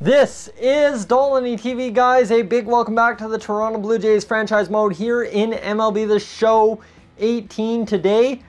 This is Dolynny TV, guys. A big welcome back to the Toronto Blue Jays franchise mode here in MLB The Show 18 today.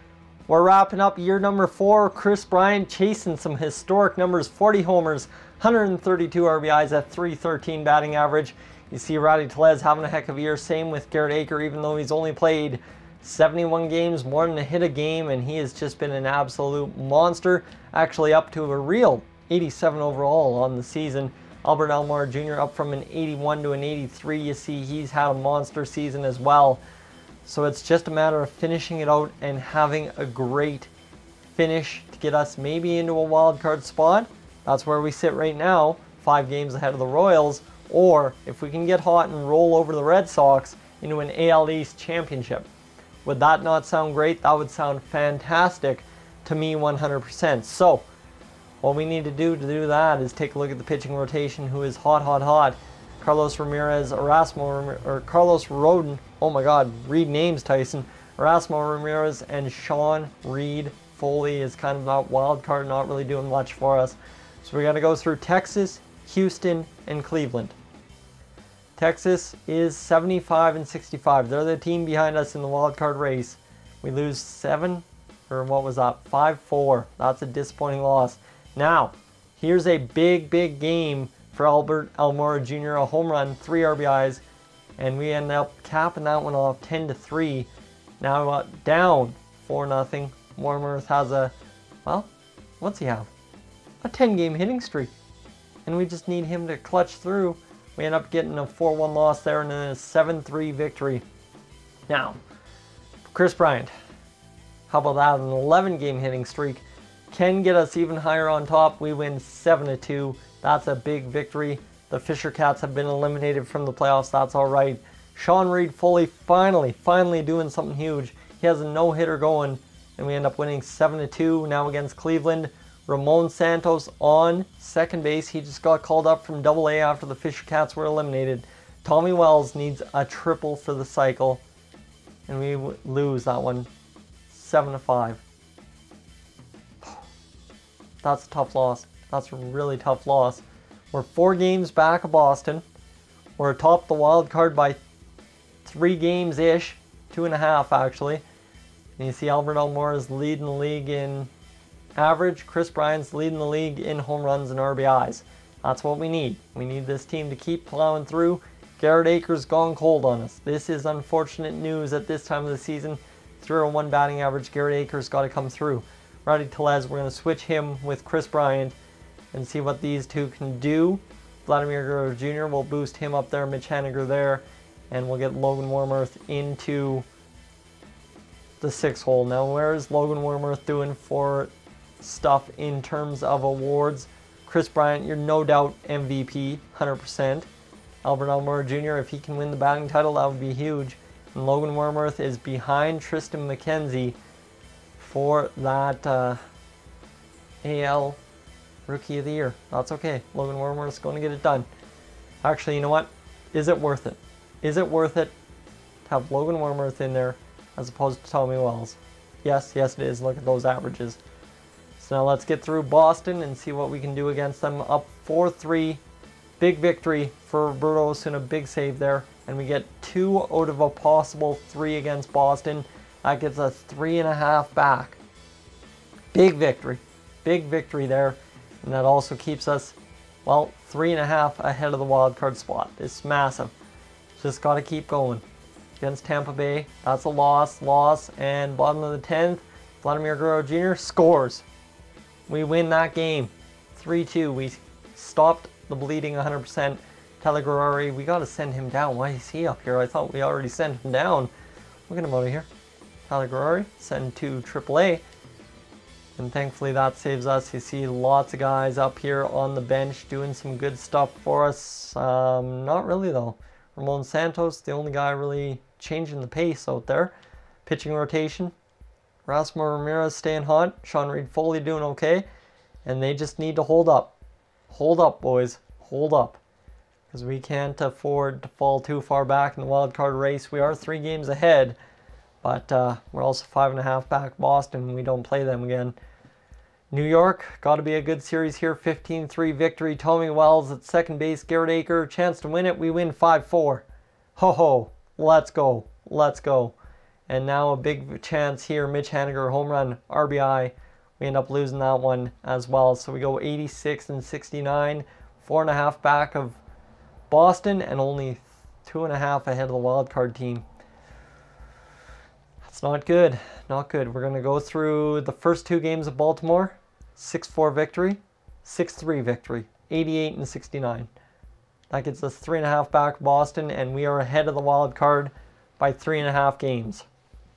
We're wrapping up year number 4. Kris Bryant chasing some historic numbers, 40 homers, 132 RBIs at .313 batting average. You see Rowdy Tellez having a heck of a year. Same with Garrett Aker, even though he's only played 71 games, more than a hit a game, and he has just been an absolute monster. Actually up to a real 87 overall on the season. Almora Jr. up from an 81 to an 83. You see he's had a monster season as well. So it's just a matter of finishing it out and having a great finish to get us maybe into a wild card spot. That's where we sit right now, 5 games ahead of the Royals. Or if we can get hot and roll over the Red Sox into an AL East championship. Would that not sound great? That would sound fantastic to me 100%. So what we need to do that is take a look at the pitching rotation, who is hot. Carlos Ramirez, Carlos Rodon. Oh my God, read names, Tyson. Erasmo Ramirez and Sean Reed. Foley is kind of that wild card, not really doing much for us. So we're going to go through Texas, Houston, and Cleveland. Texas is 75 and 65. They're the team behind us in the wild card race. We lose 5-4. That's a disappointing loss. Now, here's a big game for Almora Jr. A home run, 3 RBIs, and we end up capping that one off 10-3. Now down 4-0. Warmers has a, well, what's he have? A 10-game hitting streak. And we just need him to clutch through. We end up getting a 4-1 loss there and then a 7-3 victory. Now, Kris Bryant, how about that? An 11-game hitting streak can get us even higher on top. We win 7-2. That's a big victory. The Fisher Cats have been eliminated from the playoffs. That's all right. Sean Reed Foley finally doing something huge. He has a no-hitter going, and we end up winning 7-2 now against Cleveland. Ramon Santos on second base. He just got called up from AA after the Fisher Cats were eliminated. Tommy Wells needs a triple for the cycle, and we lose that one 7-5. That's a tough loss. That's a really tough loss. We're 4 games back of Boston. We're atop the wild card by 3 games-ish. 2.5 actually. And you see Albert Almora is leading the league in average. Kris Bryant's leading the league in home runs and RBIs. That's what we need. We need this team to keep plowing through. Garrett Aker's gone cold on us. This is unfortunate news at this time of the season. 301 batting average. Garrett Aker's got to come through. Rowdy Tellez, we're going to switch him with Kris Bryant and see what these two can do. Vladimir Guerrero Jr. will boost him up there, Mitch Haniger there, and we'll get Logan Warmouth into the 6th hole. Now, where is Logan Warmouth doing for stuff in terms of awards? Kris Bryant, you're no doubt MVP, 100%. Albert Almora Jr., if he can win the batting title, that would be huge. And Logan Warmouth is behind Tristan McKenzie for that AL Rookie of the Year. That's okay. Logan Warmouth's going to get it done. Actually, you know what? Is it worth it? Is it worth it to have Logan Warmouth in there as opposed to Tommy Wells? Yes, it is. Look at those averages. So now let's get through Boston and see what we can do against them. Up 4-3. Big victory for Roberto Osuna. Big save there. And we get 2 out of a possible 3 against Boston. That gets us 3.5 back. Big victory. Big victory there. And that also keeps us, well, 3.5 ahead of the wild card spot. It's massive. Just got to keep going. Against Tampa Bay, that's a loss. And bottom of the 10th, Vladimir Guerrero Jr. scores. We win that game. 3-2. We stopped the bleeding 100%. Tyler Guerrero, we got to send him down. Why is he up here? I thought we already sent him down. We'll get him out of here. Tyler Guerrero, send to AAA. And thankfully that saves us. You see lots of guys up here on the bench doing some good stuff for us. Not really though. Ramon Santos, the only guy really changing the pace out there. Pitching rotation. Erasmo Ramirez staying hot. Sean Reed Foley doing okay. And they just need to hold up. Hold up, boys. Hold up. Because we can't afford to fall too far back in the wild card race. We are 3 games ahead. But we're also 5.5 back Boston when we don't play them again. New York, got to be a good series here. 15-3 victory. Tommy Wells at second base. Garrett Aker, chance to win it. We win 5-4. Ho ho. Let's go. Let's go. And now a big chance here. Mitch Haniger, home run, RBI. We end up losing that one as well. So we go 86-69. 4.5 back of Boston and only 2.5 ahead of the wild card team. That's not good. Not good. We're going to go through the first 2 games of Baltimore. 6-4 victory, 6-3 victory, 88-69. That gets us 3.5 back Boston, and we are ahead of the wild card by 3.5 games.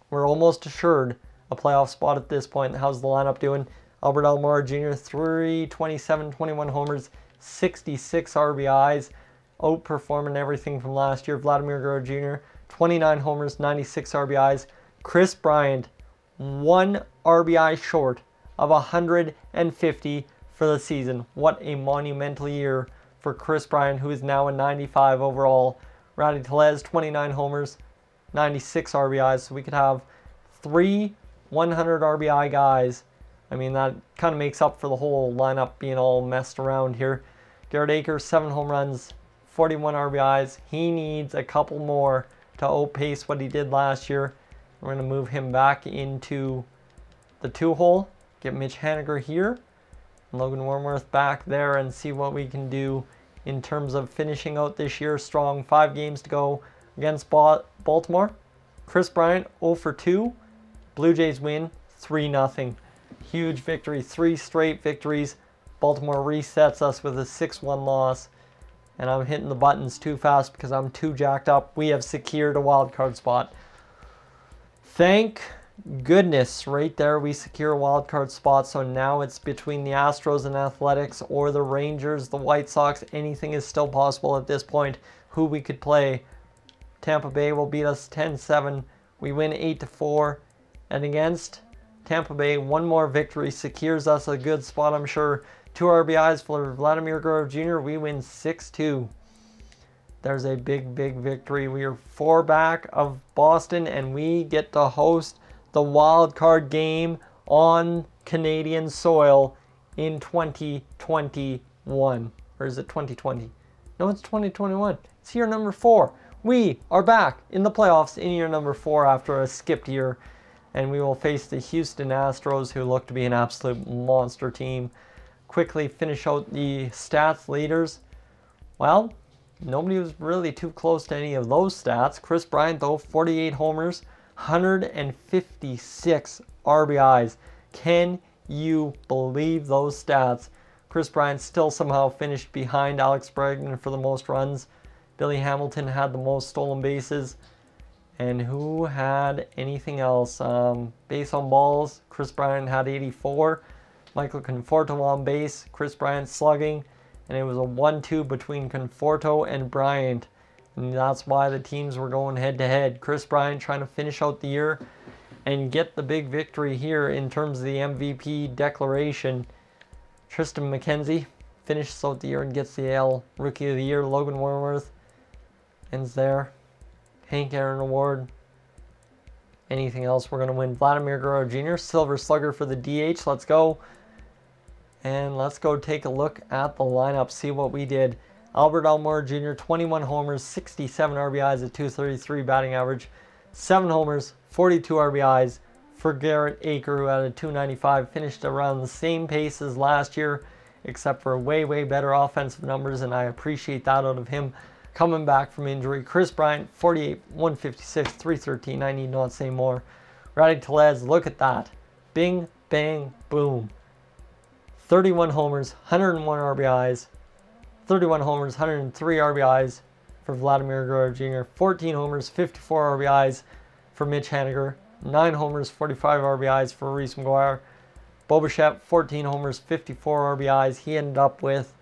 We're almost assured a playoff spot at this point. How's the lineup doing? Albert Almora Jr., 327, 21 homers, 66 RBIs, outperforming everything from last year. Vladimir Guerrero Jr., 29 homers, 96 RBIs. Kris Bryant, 1 RBI short of 150 for the season. What a monumental year for Kris Bryant, who is now a 95 overall. Rowdy Tellez, 29 homers, 96 RBIs. So we could have 3 100 RBI guys. I mean, that kind of makes up for the whole lineup being all messed around here. Garrett Aker, 7 home runs, 41 RBIs. He needs a couple more to outpace what he did last year. We're going to move him back into the 2-hole. Get Mitch Haniger here. Logan Wormworth back there and see what we can do in terms of finishing out this year strong. 5 games to go against Baltimore. Kris Bryant 0 for 2. Blue Jays win 3-0. Huge victory. 3 straight victories. Baltimore resets us with a 6-1 loss. And I'm hitting the buttons too fast because I'm too jacked up. We have secured a wild card spot. Thank goodness, right there we secure a wild card spot. So now it's between the Astros and Athletics or the Rangers, the White Sox. Anything is still possible at this point. Who we could play. Tampa Bay will beat us 10-7. We win 8-4. And against Tampa Bay, 1 more victory secures us a good spot, I'm sure. 2 RBIs for Vladimir Guerrero Jr. We win 6-2. There's a big, big victory. We are 4 back of Boston, and we get to host the wild card game on Canadian soil in 2021. Or is it 2020? No, it's 2021. It's year number 4. We are back in the playoffs in year number 4 after a skipped year. And we will face the Houston Astros, who look to be an absolute monster team. Quickly finish out the stats leaders. Well, nobody was really too close to any of those stats. Kris Bryant, though, 48 homers, 156 RBIs. Can you believe those stats? Kris Bryant still somehow finished behind Alex Bregman for the most runs. Billy Hamilton had the most stolen bases. And who had anything else? Base on balls, Kris Bryant had 84. Michael Conforto on base, Kris Bryant slugging. And it was a 1-2 between Conforto and Bryant. And that's why the teams were going head-to-head. Kris Bryant trying to finish out the year and get the big victory here in terms of the MVP declaration. Tristan McKenzie finishes out the year and gets the AL Rookie of the Year. Logan Wormworth ends there. Hank Aaron Award. Anything else we're going to win? Vladimir Guerrero Jr. Silver Slugger for the DH. Let's go. And let's go take a look at the lineup. See what we did. Albert Almora Jr. 21 homers, 67 RBIs at 233 batting average. 7 homers, 42 RBIs for Garrett Aker, who had a 295. Finished around the same pace as last year, except for way, way better offensive numbers. And I appreciate that out of him. Coming back from injury, Kris Bryant, 48, 156, 313. I need not say more. Rowdy Tellez, look at that. Bing, bang, boom. 31 homers, 101 RBIs. 31 homers, 103 RBIs for Vladimir Guerrero Jr. 14 homers, 54 RBIs for Mitch Haniger. 9 homers, 45 RBIs for Reese McGuire. Bo Bichette, 14 homers, 54 RBIs. He ended up with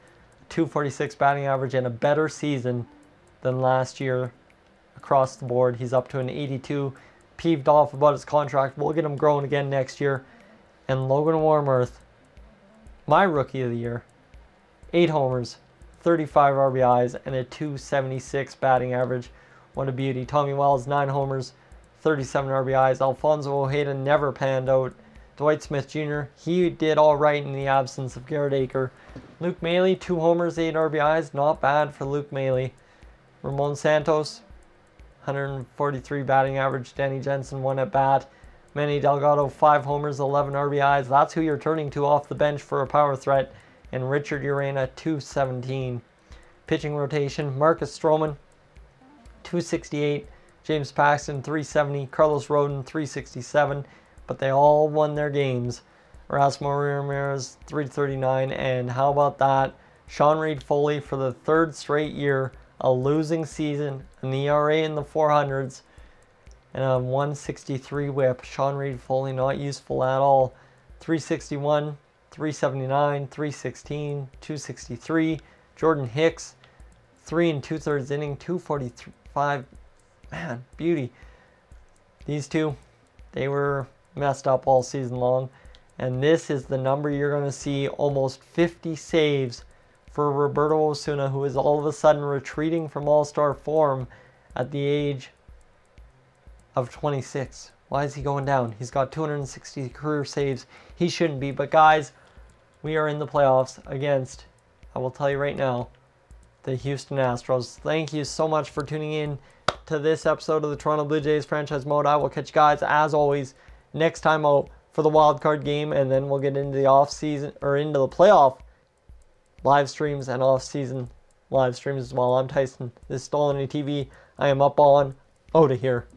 a 246 batting average and a better season than last year across the board. He's up to an 82. Peeved off about his contract. We'll get him growing again next year. And Logan Wormworth, my Rookie of the Year. 8 homers, 35 RBIs, and a 276 batting average. What a beauty. Tommy Wells, 9 homers, 37 RBIs. Alfonso Ojeda never panned out. Dwight Smith Jr., he did all right in the absence of Garrett Aker. Luke Maile, 2 homers, 8 RBIs. Not bad for Luke Maile. Ramon Santos, 143 batting average. Danny Jensen, 1 at bat. Manny Delgado, 5 homers, 11 RBIs. That's who you're turning to off the bench for a power threat. And Richard Urena, 217. Pitching rotation, Marcus Stroman, 268. James Paxton, 370. Carlos Rodon, 367. But they all won their games. Erasmo Ramirez, 339. And how about that? Sean Reed-Foley for the 3rd straight year, a losing season, an ERA in the 400s, and a 163 whip. Sean Reed-Foley not useful at all. 361, 379, 316, 263. Jordan Hicks, 3 2/3 inning, 245. Man, beauty. These two, they were messed up all season long. And this is the number you're going to see, almost 50 saves for Roberto Osuna, who is all of a sudden retreating from all-star form at the age of 26. Why is he going down? He's got 260 career saves. He shouldn't be. But guys, we are in the playoffs against, I will tell you right now, the Houston Astros. Thank you so much for tuning in to this episode of the Toronto Blue Jays Franchise Mode. I will catch you guys, as always, next time out for the wild card game, and then we'll get into the off season, or into the playoff live streams and off season live streams as well. I'm Tyson. This is Dolynny TV. I am up on out of here.